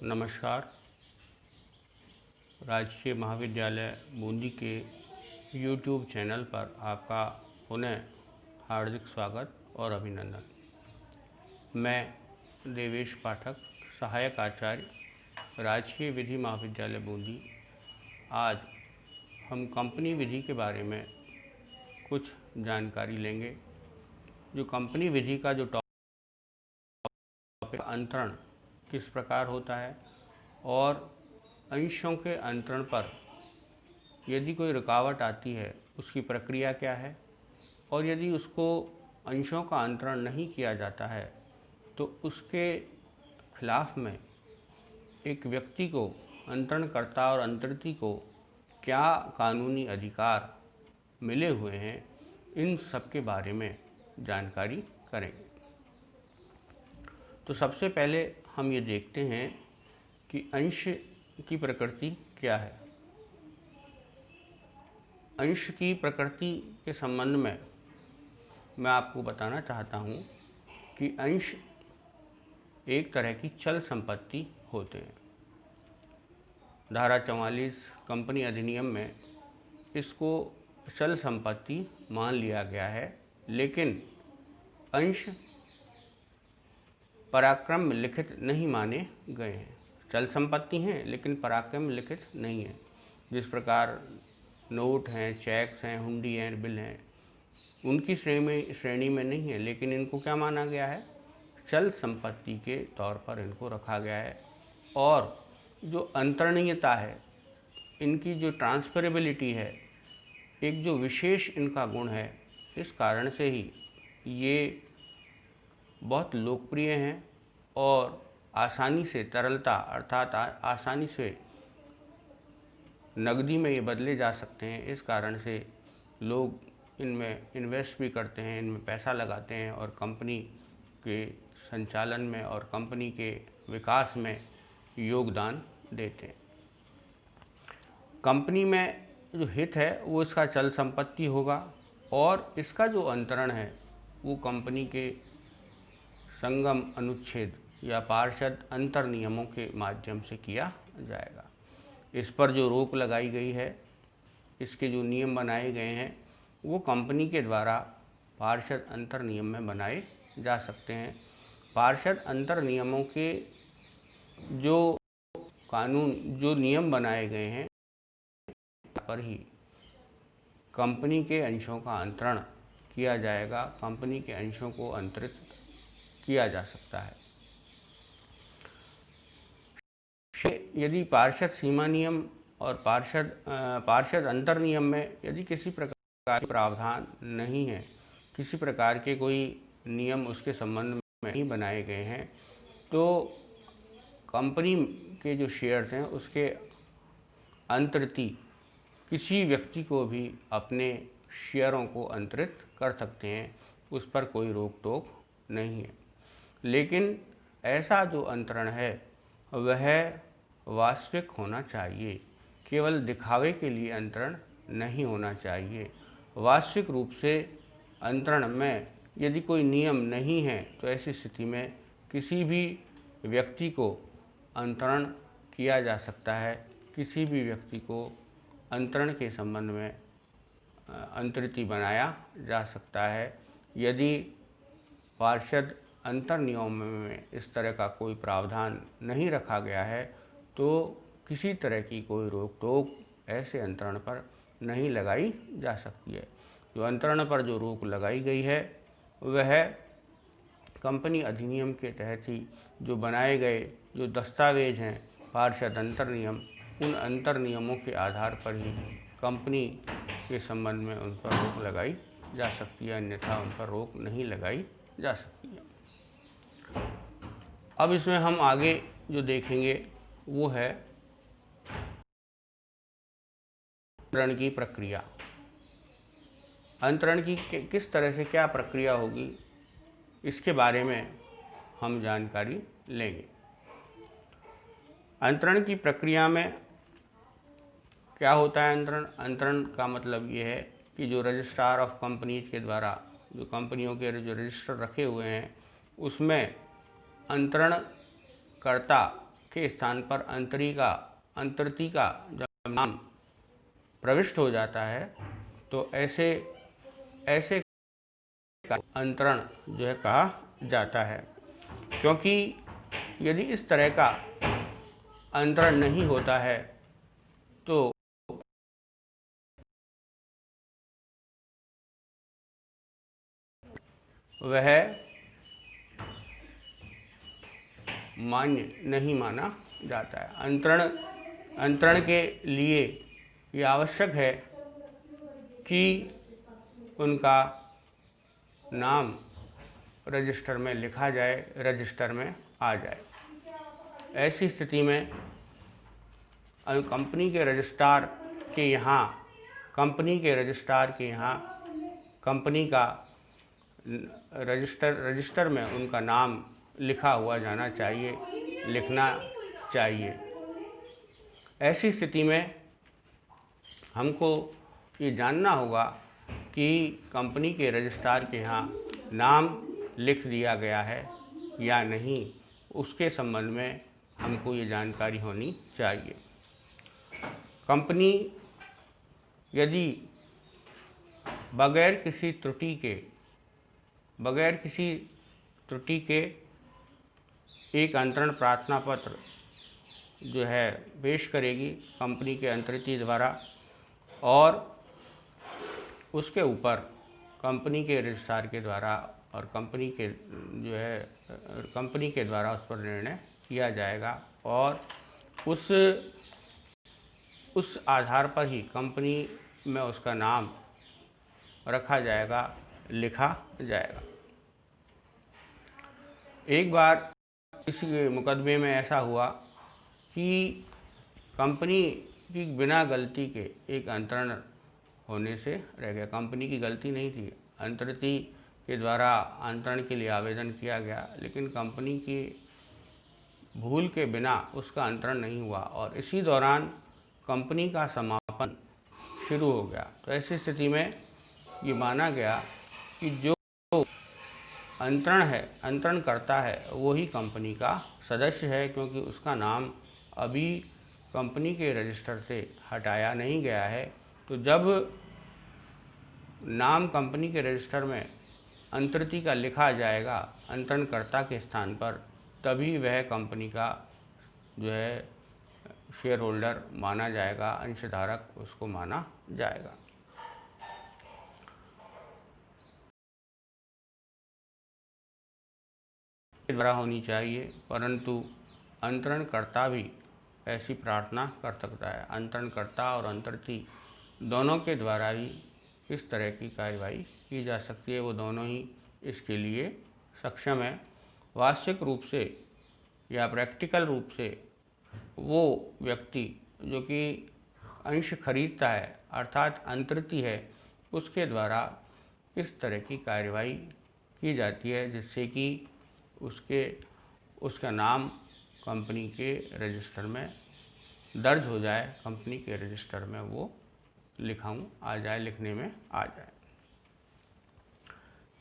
नमस्कार। राजकीय महाविद्यालय बूंदी के यूट्यूब चैनल पर आपका पुनः हार्दिक स्वागत और अभिनंदन। मैं देवेश पाठक, सहायक आचार्य, राजकीय विधि महाविद्यालय बूंदी। आज हम कंपनी विधि के बारे में कुछ जानकारी लेंगे। जो कंपनी विधि का जो टॉपिक अंतरण किस प्रकार होता है और अंशों के अंतरण पर यदि कोई रुकावट आती है उसकी प्रक्रिया क्या है, और यदि उसको अंशों का अंतरण नहीं किया जाता है तो उसके खिलाफ में एक व्यक्ति को, अंतरणकर्ता और अंतरिती को क्या कानूनी अधिकार मिले हुए हैं, इन सब के बारे में जानकारी करेंगे। तो सबसे पहले हम ये देखते हैं कि अंश की प्रकृति क्या है। अंश की प्रकृति के संबंध में मैं आपको बताना चाहता हूँ कि अंश एक तरह की चल संपत्ति होते हैं। धारा 44 कंपनी अधिनियम में इसको चल संपत्ति मान लिया गया है, लेकिन अंश पराक्रम में लिखित नहीं माने गए हैं। चल संपत्ति हैं लेकिन पराक्रम में लिखित नहीं है। जिस प्रकार नोट हैं, चेक्स हैं, हुंडी हैं, बिल हैं, उनकी श्रेणी में नहीं है, लेकिन इनको क्या माना गया है, चल संपत्ति के तौर पर इनको रखा गया है। और जो अंतरणीयता है, इनकी जो ट्रांसफरेबिलिटी है, एक जो विशेष इनका गुण है, इस कारण से ही ये बहुत लोकप्रिय हैं और आसानी से तरलता अर्थात आसानी से नकदी में ये बदले जा सकते हैं। इस कारण से लोग इनमें इन्वेस्ट भी करते हैं, इनमें पैसा लगाते हैं और कंपनी के संचालन में और कंपनी के विकास में योगदान देते हैं। कंपनी में जो हित है वो इसका चल संपत्ति होगा और इसका जो अंतरण है वो कंपनी के संगम अनुच्छेद या पार्षद अंतर नियमों के माध्यम से किया जाएगा। इस पर जो रोक लगाई गई है, इसके जो नियम बनाए गए हैं, वो कंपनी के द्वारा पार्षद अंतर नियम में बनाए जा सकते हैं। पार्षद अंतर नियमों के जो कानून, जो नियम बनाए गए हैं, पर ही कंपनी के अंशों का अंतरण किया जाएगा, कंपनी के अंशों को अंतरित किया जा सकता है। यदि पार्षद सीमा नियम और पार्षद अंतर नियम में यदि किसी प्रकार के प्रावधान नहीं है, किसी प्रकार के कोई नियम उसके संबंध में नहीं बनाए गए हैं, तो कंपनी के जो शेयर्स हैं उसके अंतरिती किसी व्यक्ति को भी अपने शेयरों को अंतरित कर सकते हैं, उस पर कोई रोक टोक नहीं है। लेकिन ऐसा जो अंतरण है वह वास्तविक होना चाहिए, केवल दिखावे के लिए अंतरण नहीं होना चाहिए। वास्तविक रूप से अंतरण में यदि कोई नियम नहीं है तो ऐसी स्थिति में किसी भी व्यक्ति को अंतरण किया जा सकता है, किसी भी व्यक्ति को अंतरण के संबंध में अंतरिती बनाया जा सकता है। यदि पार्षद अंतर नियमों में इस तरह का कोई प्रावधान नहीं रखा गया है तो किसी तरह की कोई रोक टोक ऐसे अंतरण पर नहीं लगाई जा सकती है। जो अंतरण पर जो रोक लगाई गई है वह कंपनी अधिनियम के तहत ही जो बनाए गए जो दस्तावेज हैं पार्षद अंतर नियम, उन अंतर नियमों के आधार पर ही कंपनी के संबंध में उन पर रोक लगाई जा सकती है, अन्यथा उन पर रोक नहीं लगाई जा सकती है। अब इसमें हम आगे जो देखेंगे वो है अंतरण की प्रक्रिया। अंतरण की किस तरह से क्या प्रक्रिया होगी, इसके बारे में हम जानकारी लेंगे। अंतरण की प्रक्रिया में क्या होता है? अंतरण का मतलब ये है कि जो रजिस्ट्रार ऑफ कंपनीज के द्वारा जो कंपनियों के जो रजिस्टर रखे हुए हैं उसमें अंतरणकर्ता के स्थान पर अंतर्ती का जब नाम प्रविष्ट हो जाता है तो ऐसे का अंतरण जो है कहा जाता है। क्योंकि यदि इस तरह का अंतरण नहीं होता है तो वह मान्य नहीं माना जाता है। अंतरण के लिए ये आवश्यक है कि उनका नाम रजिस्टर में लिखा जाए, रजिस्टर में आ जाए। ऐसी स्थिति में कंपनी के रजिस्ट्रार के यहाँ कंपनी का रजिस्टर में उनका नाम लिखा हुआ जाना चाहिए, लिखना चाहिए। ऐसी स्थिति में हमको ये जानना होगा कि कंपनी के रजिस्ट्रार के यहाँ नाम लिख दिया गया है या नहीं, उसके संबंध में हमको ये जानकारी होनी चाहिए। कंपनी यदि बगैर किसी त्रुटि के एक अंतरण प्रार्थना पत्र जो है पेश करेगी कंपनी के अंतर्ती द्वारा, और उसके ऊपर कंपनी के रजिस्ट्रार के द्वारा और कंपनी के द्वारा उस पर निर्णय किया जाएगा, और उस आधार पर ही कंपनी में उसका नाम रखा जाएगा, लिखा जाएगा। एक बार किसी मुकदमे में ऐसा हुआ कि कंपनी की बिना गलती के एक अंतरण होने से रह गया। कंपनी की गलती नहीं थी, अंतर्ती के द्वारा अंतरण के लिए आवेदन किया गया, लेकिन कंपनी की भूल के बिना उसका अंतरण नहीं हुआ और इसी दौरान कंपनी का समापन शुरू हो गया। तो ऐसी स्थिति में ये माना गया कि जो अंतरण करता है वही कंपनी का सदस्य है, क्योंकि उसका नाम अभी कंपनी के रजिस्टर से हटाया नहीं गया है। तो जब नाम कंपनी के रजिस्टर में अंतर्ती का लिखा जाएगा अंतरणकर्ता के स्थान पर, तभी वह कंपनी का जो है शेयर होल्डर माना जाएगा, अंशधारक उसको माना जाएगा। द्वारा होनी चाहिए, परंतु अंतरणकर्ता भी ऐसी प्रार्थना कर सकता है। अंतरणकर्ता और अंतर्ती दोनों के द्वारा ही इस तरह की कार्यवाही की जा सकती है, वो दोनों ही इसके लिए सक्षम है। वास्तविक रूप से या प्रैक्टिकल रूप से वो व्यक्ति जो कि अंश खरीदता है अर्थात अंतर्ती है, उसके द्वारा इस तरह की कार्यवाही की जाती है, जिससे कि उसका नाम कंपनी के रजिस्टर में दर्ज हो जाए, कंपनी के रजिस्टर में वो लिखने में आ जाए।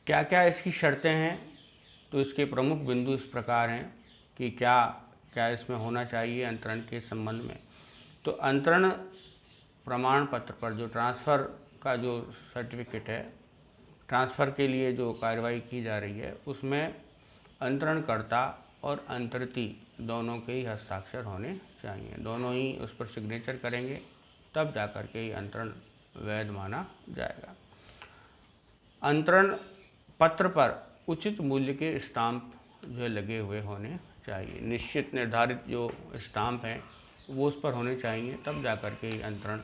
क्या क्या इसकी शर्तें हैं? तो इसके प्रमुख बिंदु इस प्रकार हैं कि क्या इसमें होना चाहिए अंतरण के संबंध में। तो अंतरण प्रमाण पत्र पर जो ट्रांसफ़र का जो सर्टिफिकेट है, ट्रांसफ़र के लिए जो कार्रवाई की जा रही है, उसमें अंतरणकर्ता और अंतर्ती दोनों के ही हस्ताक्षर होने चाहिए। दोनों ही उस पर सिग्नेचर करेंगे, तब जाकर के ही अंतरण वैध माना जाएगा। अंतरण पत्र पर उचित मूल्य के स्टाम्प जो लगे हुए होने चाहिए। निश्चित निर्धारित जो स्टाम्प हैं वो उस पर होने चाहिए, तब जाकर के ही अंतरण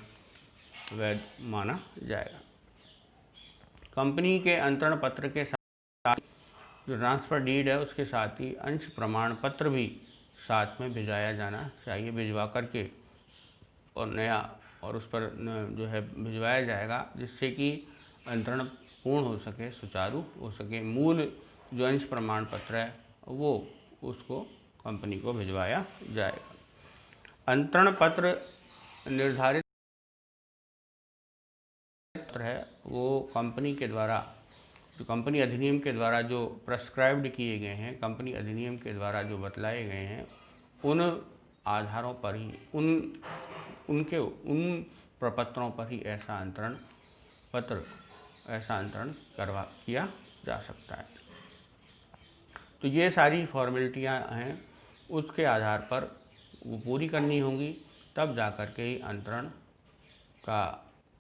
वैध माना जाएगा। कंपनी के अंतरण पत्र के साथ जो ट्रांसफ़र डीड है उसके साथ ही अंश प्रमाण पत्र भी साथ में भिजवाया जाना चाहिए। भिजवा करके और उस पर जो है भिजवाया जाएगा, जिससे कि अंतरण पूर्ण हो सके, सुचारू हो सके। मूल जो अंश प्रमाण पत्र है वो उसको कंपनी को भिजवाया जाएगा। अंतरण पत्र निर्धारित पत्र है वो कंपनी के द्वारा जो कंपनी अधिनियम के द्वारा जो प्रेस्क्राइब्ड किए गए हैं, कंपनी अधिनियम के द्वारा जो बतलाए गए हैं, उन आधारों पर ही उन प्रपत्रों पर ही ऐसा अंतरण किया जा सकता है। तो ये सारी फॉर्मेलिटियाँ हैं, उसके आधार पर वो पूरी करनी होंगी, तब जा कर के ही अंतरण का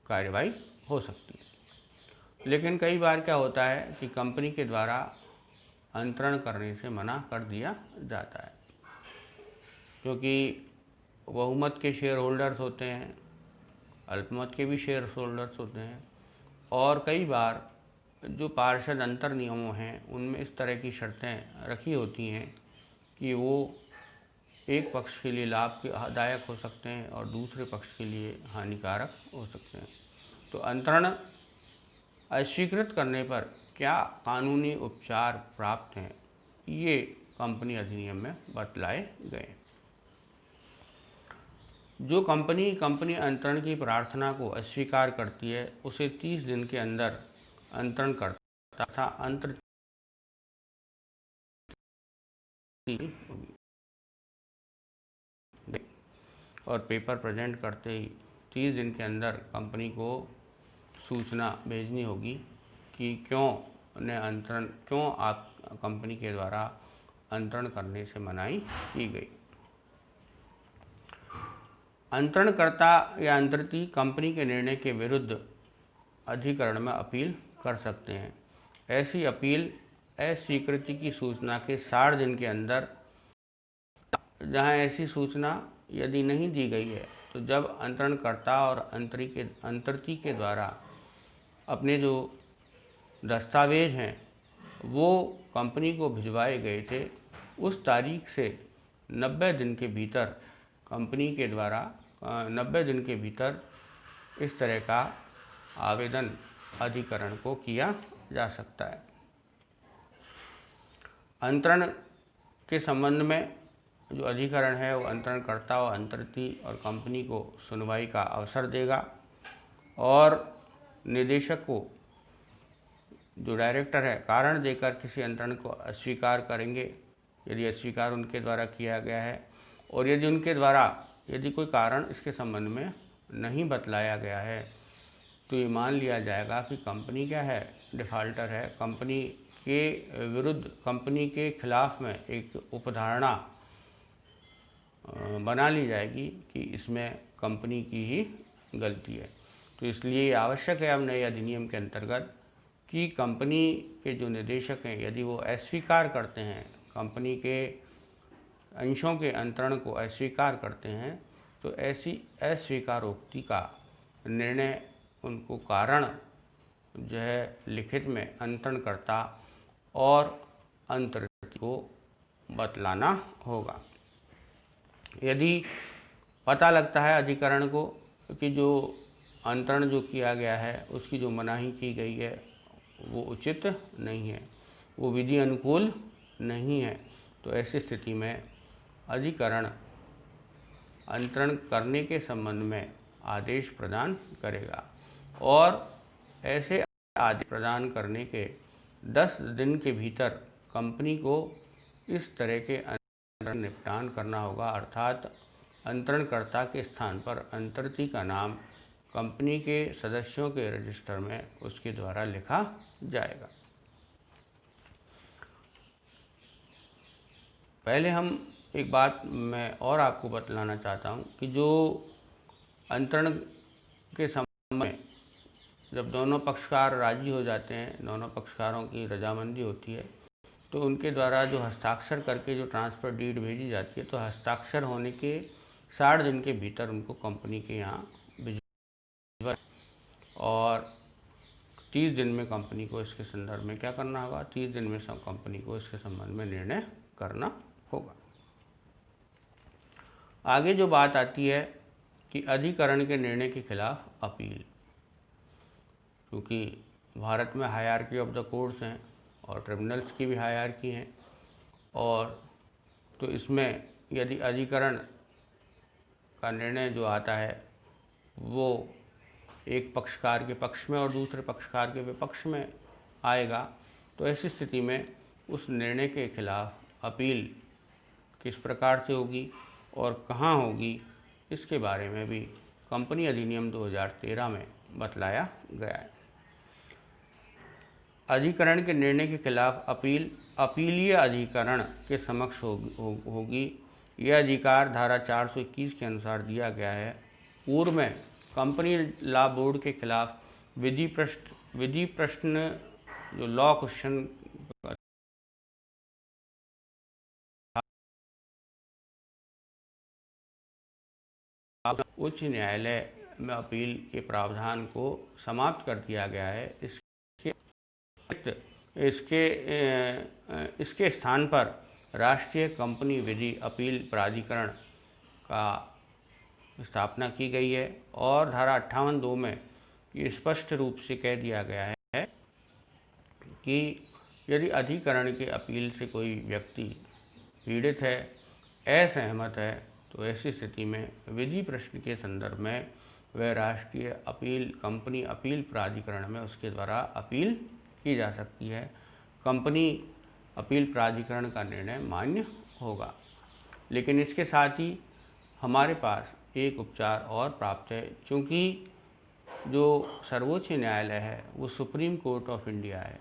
कार्यवाही हो सकती है। लेकिन कई बार क्या होता है कि कंपनी के द्वारा अंतरण करने से मना कर दिया जाता है, क्योंकि बहुमत के शेयर होल्डर्स होते हैं, अल्पमत के भी शेयर होल्डर्स होते हैं, और कई बार जो पार्षद अंतर नियमों हैं उनमें इस तरह की शर्तें रखी होती हैं कि वो एक पक्ष के लिए लाभदायक हो सकते हैं और दूसरे पक्ष के लिए हानिकारक हो सकते हैं। तो अंतरण अस्वीकृत करने पर क्या कानूनी उपचार प्राप्त हैं, ये कंपनी अधिनियम में बतलाए गए। जो कंपनी अंतरण की प्रार्थना को अस्वीकार करती है, उसे 30 दिन के अंदर अंतरण करता था अंतर और पेपर प्रेजेंट करते ही 30 दिन के अंदर कंपनी को सूचना भेजनी होगी कि क्यों आप कंपनी के द्वारा अंतरण करने से मनाही की गई। अंतरणकर्ता या अंतर्ती कंपनी के निर्णय के विरुद्ध अधिकरण में अपील कर सकते हैं। ऐसी अपील अस्वीकृति की सूचना के 60 दिन के अंदर, जहां ऐसी सूचना यदि नहीं दी गई है, तो जब अंतरणकर्ता और अंतर्ती के द्वारा अपने जो दस्तावेज हैं वो कंपनी को भिजवाए गए थे, उस तारीख से 90 दिन के भीतर कंपनी के द्वारा 90 दिन के भीतर इस तरह का आवेदन अधिकरण को किया जा सकता है। अंतरण के संबंध में जो अधिकरण है वो अंतरणकर्ता और अंतर्ती और कंपनी को सुनवाई का अवसर देगा, और निदेशक को, जो डायरेक्टर है, कारण देकर किसी अंतरण को अस्वीकार करेंगे यदि अस्वीकार उनके द्वारा किया गया है, और यदि उनके द्वारा कोई कारण इसके संबंध में नहीं बतलाया गया है, तो ये मान लिया जाएगा कि कंपनी क्या है, डिफ़ाल्टर है। कंपनी के विरुद्ध, कंपनी के खिलाफ में एक उपधारणा बना ली जाएगी कि इसमें कंपनी की ही गलती है। तो इसलिए आवश्यक है अब नए अधिनियम के अंतर्गत कि कंपनी के जो निदेशक हैं, यदि वो अस्वीकार करते हैं, कंपनी के अंशों के अंतरण को अस्वीकार करते हैं, तो ऐसी अस्वीकारोक्ति का निर्णय उनको कारण जो है लिखित में अंतरणकर्ता और अंतर्ती को बतलाना होगा। यदि पता लगता है अधिकरण को कि जो अंतरण जो किया गया है उसकी जो मनाही की गई है वो उचित नहीं है, वो विधि अनुकूल नहीं है, तो ऐसी स्थिति में अधिकरण अंतरण करने के संबंध में आदेश प्रदान करेगा, और ऐसे आदेश प्रदान करने के 10 दिन के भीतर कंपनी को इस तरह के अंतरण निपटान करना होगा, अर्थात अंतरणकर्ता के स्थान पर अंतर्ती का नाम कंपनी के सदस्यों के रजिस्टर में उसके द्वारा लिखा जाएगा। पहले हम एक बात मैं और आपको बतलाना चाहता हूँ कि जो अंतरण के संबंध में जब दोनों पक्षकार राजी हो जाते हैं, दोनों पक्षकारों की रजामंदी होती है, तो उनके द्वारा जो हस्ताक्षर करके जो ट्रांसफ़र डीड भेजी जाती है, तो हस्ताक्षर होने के 60 दिन के भीतर उनको कंपनी के यहाँ भिजवा, और 30 दिन में कंपनी को इसके संदर्भ में क्या करना होगा, 30 दिन में कंपनी को इसके संबंध में निर्णय करना होगा। आगे जो बात आती है कि अधिकरण के निर्णय के खिलाफ अपील, क्योंकि भारत में हायरार्की ऑफ द कोर्ट्स हैं और ट्रिब्यूनल्स की भी हायरार्की हैं, और तो इसमें यदि अधिकरण का निर्णय जो आता है वो एक पक्षकार के पक्ष में और दूसरे पक्षकार के विपक्ष में आएगा, तो ऐसी स्थिति में उस निर्णय के खिलाफ अपील किस प्रकार से होगी और कहाँ होगी, इसके बारे में भी कंपनी अधिनियम 2013 में बतलाया गया है। अधिकरण के निर्णय के खिलाफ अपील अपीलीय अधिकरण के समक्ष होगी। यह अधिकार धारा 421 के अनुसार दिया गया है। पूर्व में कंपनी लॉ बोर्ड के खिलाफ विधि प्रश्न जो लॉ क्वेश्चन उच्च न्यायालय में अपील के प्रावधान को समाप्त कर दिया गया है। इसके स्थान पर राष्ट्रीय कंपनी विधि अपील प्राधिकरण का स्थापना की गई है और धारा 58(2) में ये स्पष्ट रूप से कह दिया गया है कि यदि अधिकरण के अपील से कोई व्यक्ति पीड़ित है, असहमत है, तो ऐसी स्थिति में विधि प्रश्न के संदर्भ में वह राष्ट्रीय कंपनी अपील प्राधिकरण में उसके द्वारा अपील की जा सकती है। कंपनी अपील प्राधिकरण का निर्णय मान्य होगा। लेकिन इसके साथ ही हमारे पास एक उपचार और प्राप्त है, क्योंकि जो सर्वोच्च न्यायालय है वो सुप्रीम कोर्ट ऑफ इंडिया है,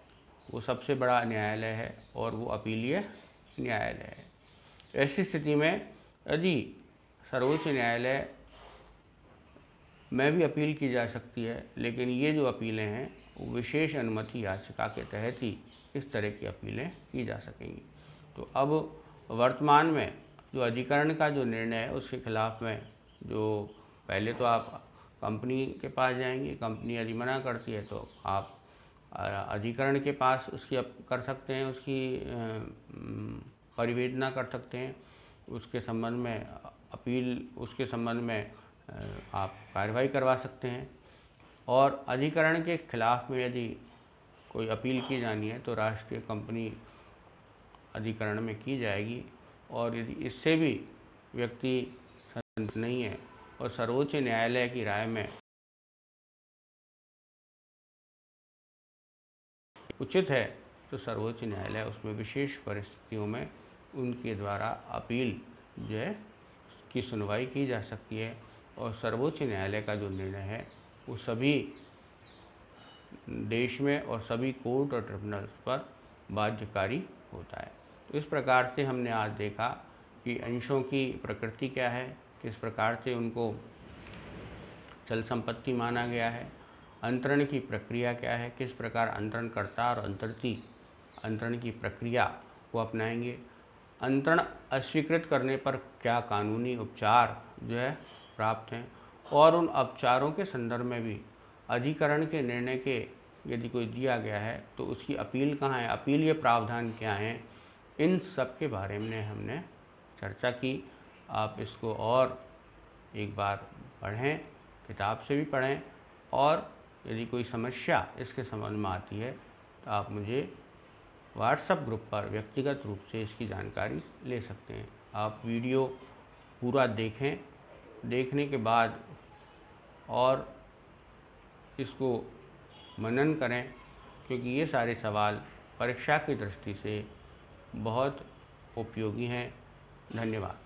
वो सबसे बड़ा न्यायालय है और वो अपीलीय न्यायालय है। ऐसी स्थिति में यदि सर्वोच्च न्यायालय में भी अपील की जा सकती है, लेकिन ये जो अपीलें हैं वो विशेष अनुमति याचिका के तहत ही इस तरह की अपीलें की जा सकेंगी। तो अब वर्तमान में जो अधिकरण का जो निर्णय है उसके खिलाफ में जो पहले तो आप कंपनी के पास जाएंगे, कंपनी यदि मना करती है तो आप अधिकरण के पास उसकी कर सकते हैं, उसकी परिवेदना कर सकते हैं, उसके संबंध में उसके संबंध में आप कार्रवाई करवा सकते हैं। और अधिकरण के खिलाफ में यदि कोई अपील की जानी है तो राष्ट्रीय कंपनी अधिकरण में की जाएगी, और यदि इससे भी व्यक्ति संतुष्ट नहीं है और सर्वोच्च न्यायालय की राय में उचित है तो सर्वोच्च न्यायालय उसमें विशेष परिस्थितियों में उनके द्वारा अपील जो है की सुनवाई की जा सकती है, और सर्वोच्च न्यायालय का जो निर्णय है वो सभी देश में और सभी कोर्ट और ट्रिब्यूनल्स पर बाध्यकारी होता है। तो इस प्रकार से हमने आज देखा कि अंशों की प्रकृति क्या है, किस प्रकार से उनको चल संपत्ति माना गया है, अंतरण की प्रक्रिया क्या है, किस प्रकार अंतरणकर्ता और अंतरण की प्रक्रिया को अपनाएंगे, अंतरण अस्वीकृत करने पर क्या कानूनी उपचार जो है प्राप्त हैं, और उन उपचारों के संदर्भ में भी अधिकरण के निर्णय के यदि कोई दिया गया है तो उसकी अपील कहाँ है, अपीलीय प्रावधान क्या हैं, इन सब के बारे में हमने चर्चा की। आप इसको और एक बार पढ़ें, किताब से भी पढ़ें, और यदि कोई समस्या इसके संबंध में आती है तो आप मुझे व्हाट्सएप ग्रुप पर व्यक्तिगत रूप से इसकी जानकारी ले सकते हैं। आप वीडियो पूरा देखें, देखने के बाद और इसको मनन करें, क्योंकि ये सारे सवाल परीक्षा की दृष्टि से बहुत उपयोगी हैं। धन्यवाद।